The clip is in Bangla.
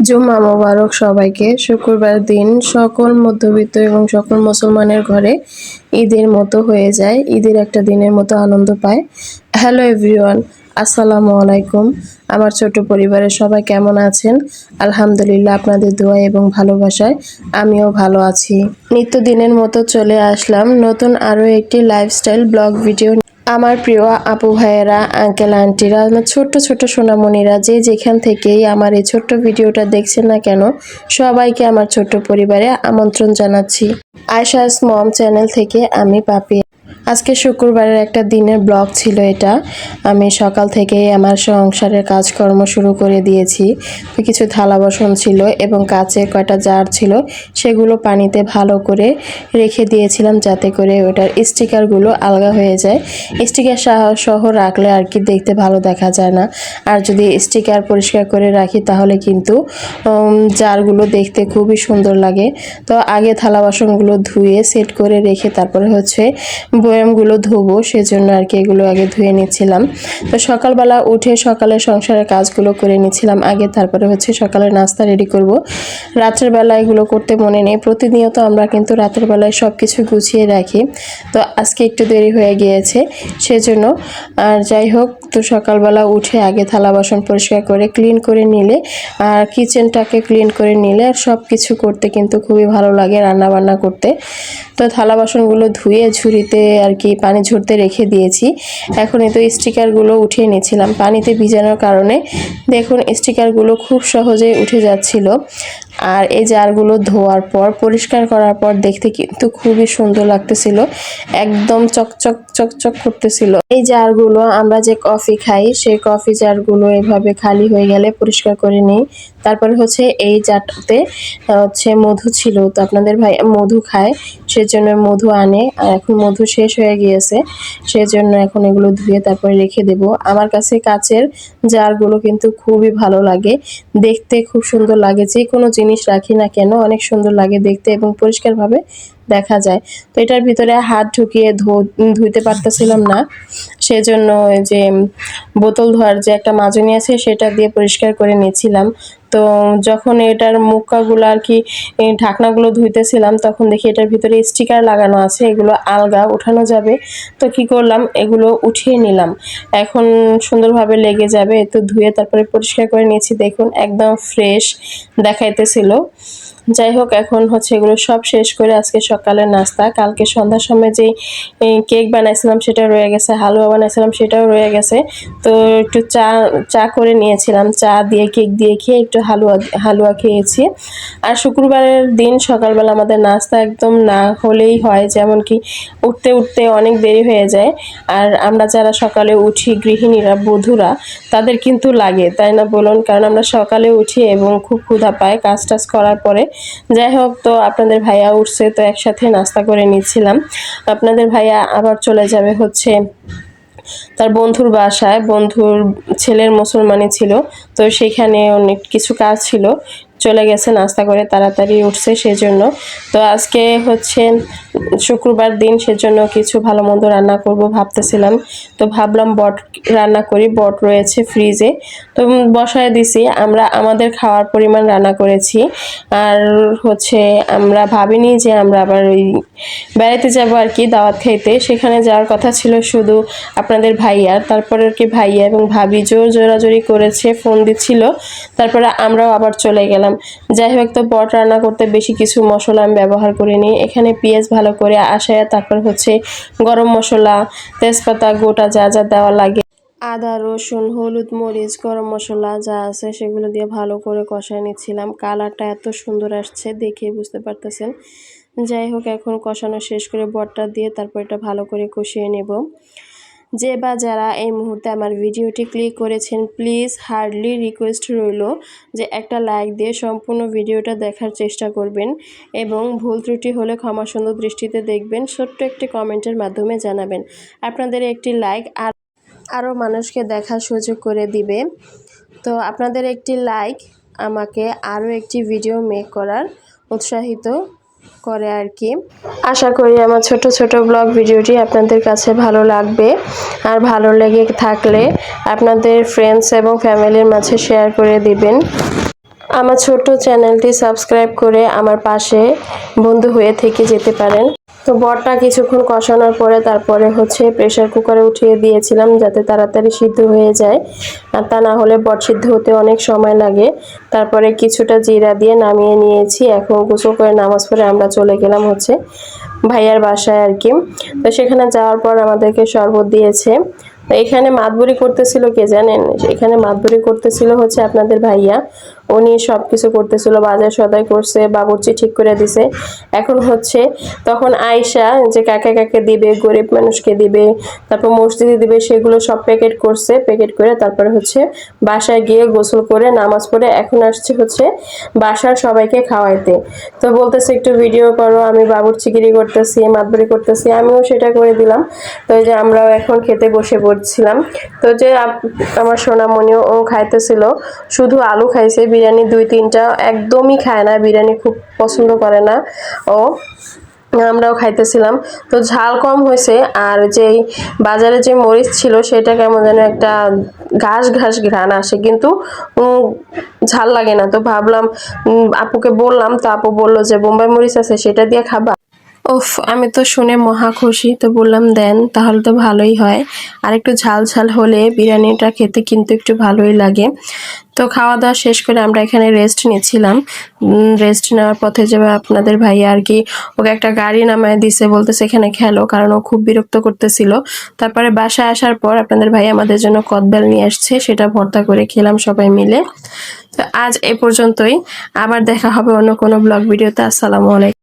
জুম্মা মোবারক সবাইকে। শুক্রবার দিন সকল মধ্যবিত্ত এবং সকল মুসলমানের ঘরে ঈদের মতো হয়ে যায়, ঈদের একটা দিনের মতো আনন্দ পায়। হ্যালো এভরিওয়ান, আসসালামু আলাইকুম। আমার ছোট পরিবারের সবাই কেমন আছেন? আলহামদুলিল্লাহ, আপনাদের দোয়া এবং ভালোবাসায় আমিও ভালো আছি। নিত্যদিনের মতো চলে আসলাম নতুন আরও একটি লাইফস্টাইল ব্লগ ভিডিও। আমার প্রিয় আপু ভাইয়েরা, আঙ্কেল আন্টিরা, আমার ছোট্ট ছোট্ট সোনামণিরা, যে যেখান থেকেই আমার এই ছোট্ট ভিডিওটা দেখছেন না কেন, সবাইকে আমার ছোট্ট পরিবারে আমন্ত্রণ জানাচ্ছি। আয়শাস মম চ্যানেল থেকে আমি পাপি। আজকে শুক্রবারের একটা দিনের ব্লগ ছিল এটা। আমি সকাল থেকেই আমার সংসারের কাজকর্ম শুরু করে দিয়েছি। তো কিছু থালা বাসন ছিল এবং কাচের কয়টা জার ছিল, সেগুলো পানিতে ভালো করে রেখে দিয়েছিলাম যাতে করে ওটার স্টিকারগুলো আলগা হয়ে যায়। স্টিকার সহ রাখলে আর কি দেখতে ভালো দেখা যায় না, আর যদি স্টিকার পরিষ্কার করে রাখি তাহলে কিন্তু জারগুলো দেখতে খুবই সুন্দর লাগে। তো আগে থালা বাসনগুলো ধুয়ে সেট করে রেখে তারপরে হচ্ছে বয়ামগুলো ধোবো, সেজন্য আর কি এগুলো আগে ধুয়ে নিচ্ছিলাম। তো সকালবেলা উঠে সকালে সংসারের কাজগুলো করে নিচ্ছিলাম আগে, তারপরে হচ্ছে সকালে নাস্তা রেডি করব। রাতের বেলা এগুলো করতে মনে নেই, প্রতিনিয়ত আমরা কিন্তু রাতের বেলায় সব কিছু গুছিয়ে রাখি। তো আজকে একটু দেরি হয়ে গিয়েছে সেজন্য। আর যাই হোক, তো সকালবেলা উঠে আগে থালা বাসন পরিষ্কার করে ক্লিন করে নিলে আর কিচেনটাকে ক্লিন করে নিলে আর সব কিছু করতে কিন্তু খুবই ভালো লাগে, রান্না বান্না করতে। তো থালা বাসনগুলো ধুয়ে ঝুড়িতে আর কি পানি ঝরতে রেখে দিয়েছি। এখন এই তো স্টিকারগুলো উঠিয়ে নিয়েছিলাম পানিতে ভিজানোর কারণে। দেখুন স্টিকারগুলো খুব সহজেই উঠে যাচ্ছিল। আর এই জারগুলো ধোয়ার পর পরিষ্কার করার পর দেখতে কিন্তু খুবই সুন্দর লাগতেছিল, একদম চকচক চকচক করতেছিল। এই জারগুলো আমরা যে কফি খাই সেই কফি জারগুলো এভাবে খালি হয়ে গেলে পরিষ্কার করে নিই। তারপরে হচ্ছে এই জারটাতে হচ্ছে মধু ছিল, তো আপনাদের ভাই মধু খায় সেজন্য মধু আনে, আর এখন মধু শেষ হয়ে গিয়েছে সেজন্য এখন এগুলো ধুয়ে তারপরে রেখে দেব। আমার কাছে কাচের জারগুলো কিন্তু খুবই ভালো লাগে, দেখতে খুব সুন্দর লাগে। যে কোনো জিনিস রাখি না কেন অনেক সুন্দর লাগে দেখতে এবং পরিষ্কারভাবে দেখা যায়। তো এটার ভিতরে হাত ঢুকিয়ে ধুইতে পারতেছিলাম না, সেজন্য যে বোতল ধোয়ার যে একটা মাজনি আছে সেটা দিয়ে পরিষ্কার করে নিয়েছিলাম। তো যখন এটার মুখাগুলো আর কি ঢাকনাগুলো ধুইতেছিলাম তখন দেখি এটার ভিতরে স্টিকার লাগানো আছে, এগুলো আলগা উঠানো যাবে। তো কি করলাম, এগুলো উঠিয়ে নিলাম, এখন সুন্দরভাবে লেগে যাবে। তো ধুয়ে তারপরে পরিষ্কার করে নিয়েছি, দেখুন একদম ফ্রেশ দেখাইতেছিল। যাই হোক, এখন হচ্ছে এগুলো সব শেষ করে আজকে সকালের নাস্তা, কালকে সন্ধ্যার সময় যেই কেক বানাইছিলাম সেটা রয়ে গেছে, হালুয়া বানাইছিলাম সেটাও রয়ে গেছে। তো একটু চা করে নিয়েছিলাম, চা দিয়ে কেক দিয়ে খেয়ে একটু হালুয়া খেয়েছি। আর শুক্রবারের দিন সকালবেলা আমাদের নাস্তা একদম না হলেই হয়, যেমন কি উঠতে উঠতে অনেক দেরি হয়ে যায়। আর আমরা যারা সকালে উঠি গৃহিণীরা বধূরা, তাদের কিন্তু লাগে, তাই না বলুন? কারণ আমরা সকালে উঠি এবং খুব ক্ষুধা পায় কাজ টাজ করার পরে। যাই হোক, তো আপনাদের ভাইয়া উঠছে তো একসাথে নাস্তা করে নিচ্ছিলাম। আপনাদের ভাইয়া আবার চলে যাবে হচ্ছে তার বন্ধুর বাসায়, বন্ধুর ছেলের মুসলমানি ছিল, তো সেখানে অনেক কিছু কাজ ছিল, চলে গেছে নাস্তা করে তাড়াতাড়ি উঠছে সেজন্য। তো আজকে হচ্ছে শুক্রবার দিন, সেজন্য কিছু ভালো মন্দ রান্না করব ভাবতেছিলাম। তো ভাবলাম বট রান্না করি, বট রয়েছে ফ্রিজে, তো বসায় দিছি। আমরা আমাদের খাওয়ার পরিমাণ রান্না করেছি, আর হচ্ছে আমরা ভাবিনি যে আমরা আবার ওই বেড়াতে যাব আর কি, দাওয়াত খাইতে। সেখানে যাওয়ার কথা ছিল শুধু আপনাদের ভাইয়ার, তারপরে আর কি ভাইয়া এবং ভাবি জোরাজোরি করেছে, ফোন দিচ্ছিল, তারপরে আমরাও আবার চলে গেলাম। যাই হোক, তো বট রান্না করতে বেশি কিছু মশলা আমি ব্যবহার করিনি। এখানে পেঁয়াজ ভালো করে আসায়, তারপর হচ্ছে গরম মশলা, তেজপাতা, গোটা যা যা দেওয়া লাগে, আদা, রসুন, হলুদ, মরিচ, গরম মশলা যা আছে সেগুলো দিয়ে ভালো করে কষায় নিচ্ছিলাম। কালারটা এত সুন্দর আসছে দেখে বুঝতে পারতেছেন। যাই হোক, এখন কষানো শেষ করে বটটা দিয়ে তারপর এটা ভালো করে কষিয়ে নেব। যে বা যারা এই মুহূর্তে আমার ভিডিওটি ক্লিক করেছেন, প্লিজ হার্ডলি রিকোয়েস্ট রইল যে একটা লাইক দিয়ে সম্পূর্ণ ভিডিওটা দেখার চেষ্টা করবেন এবং ভুল ত্রুটি হলে ক্ষমা সুন্দর দৃষ্টিতে দেখবেন। ছোট্ট একটি কমেন্টের মাধ্যমে জানাবেন। আপনাদের একটি লাইক আরও মানুষকে দেখার সুযোগ করে দিবে। তো আপনাদের একটি লাইক আমাকে আরও একটি ভিডিও মেক করার উৎসাহিত করে আর কি। আশা করি আমার ছোট ছোট ব্লগ ভিডিওটি আপনাদের কাছে ভালো লাগবে, আর ভালো লেগে থাকলে আপনাদের ফ্রেন্ডস এবং ফ্যামিলির মাঝে শেয়ার করে দিবেন। আমার ছোট্ট চ্যানেলটি সাবস্ক্রাইব করে আমার পাশে বন্ধু হয়ে থেকে যেতে পারেন। তো বটটা কিছুক্ষণ কষানোর পরে তারপরে হচ্ছে প্রেসার কুকারে উঠিয়ে দিয়েছিলাম যাতে তাড়াতাড়ি সিদ্ধ হয়ে যায়, আর তা না হলে বট সিদ্ধ হতে অনেক সময় লাগে। তারপরে কিছুটা জিরা দিয়ে নামিয়ে নিয়েছি। এখন গোসল করে নামাজ পড়ে আমরা চলে গেলাম হচ্ছে ভাইয়ার বাসায় আর কি। তো সেখানে যাওয়ার পর আমাদেরকে শরবত দিয়েছে। এখানে মাতবুরি করতেছিল কে জানেন? এখানে মাতবুরি করতেছিল হচ্ছে আপনাদের ভাইয়া। উনি সবকিছু করতেছিল, বাজার সদাই করছে, বাবুর্চি ঠিক করে দিছে। এখন হচ্ছে তখন আয়শা যে কাকে কাকে দিবে, গরিব মানুষকে দিবে, তারপর মসজিদে দিবে, সেগুলো সব প্যাকেট করছে। প্যাকেট করে তারপরে হচ্ছে বাসায় গিয়ে গোসল করে নামাজ পড়ে এখন আসছে হচ্ছে বাসার সবাইকে খাওয়াইতে। তো বলতেছে একটু ভিডিও করো, আমি বাবুর্চিগিরি করতেছি, মাতবুরি করতেছি, আমিও সেটা করে দিলাম। তো এই যে আমরাও এখন খেতে বসে পড়ছিলাম। তো যে আমার সোনামণিও ও খাইতেছিল, শুধু আলু খাইছে, বিরিয়ানি 2-3টা একদমই খায় না, বিরিয়ানি খুব পছন্দ করে না ও। আমরাও খাইতেছিলাম। তো ঝাল কম হয়েছে, আর যেই বাজারে যে মরিচ ছিল সেটা কেমন যেন একটা ঘাস ঘাস ঘ্রাণ আসে, কিন্তু ঝাল লাগে না। তো ভাবলাম আপুকে বললাম, তো আপু বললো যে বোম্বাই মরিচ আছে সেটা দিয়ে খাবা। উফ, আমি তো শুনে মহা খুশি। তো বললাম দেন, তাহলে তো ভালোই হয়। আর একটু ঝাল ঝাল হলে বিরিয়ানিটা খেতে কিন্তু একটু ভালোই লাগে। তো খাওয়া দাওয়া শেষ করে আমরা এখানে রেস্ট নিচ্ছিলাম। রেস্ট নেওয়ার পথে যাবে আপনাদের ভাইয়া আর কি ওকে একটা গাড়ি নামায় দিছে, বলতেছে এখানে খেলো, কারণ ও খুব বিরক্ত করতেছিল। তারপরে বাসায় আসার পর আপনাদের ভাইয়া আমাদের জন্য কদবেল নিয়ে আসছে, সেটা ভর্তা করে খেলাম সবাই মিলে। তো আজ এ পর্যন্তই, আবার দেখা হবে অন্য কোনো ব্লগ ভিডিওতে। আসসালামু আলাইকুম।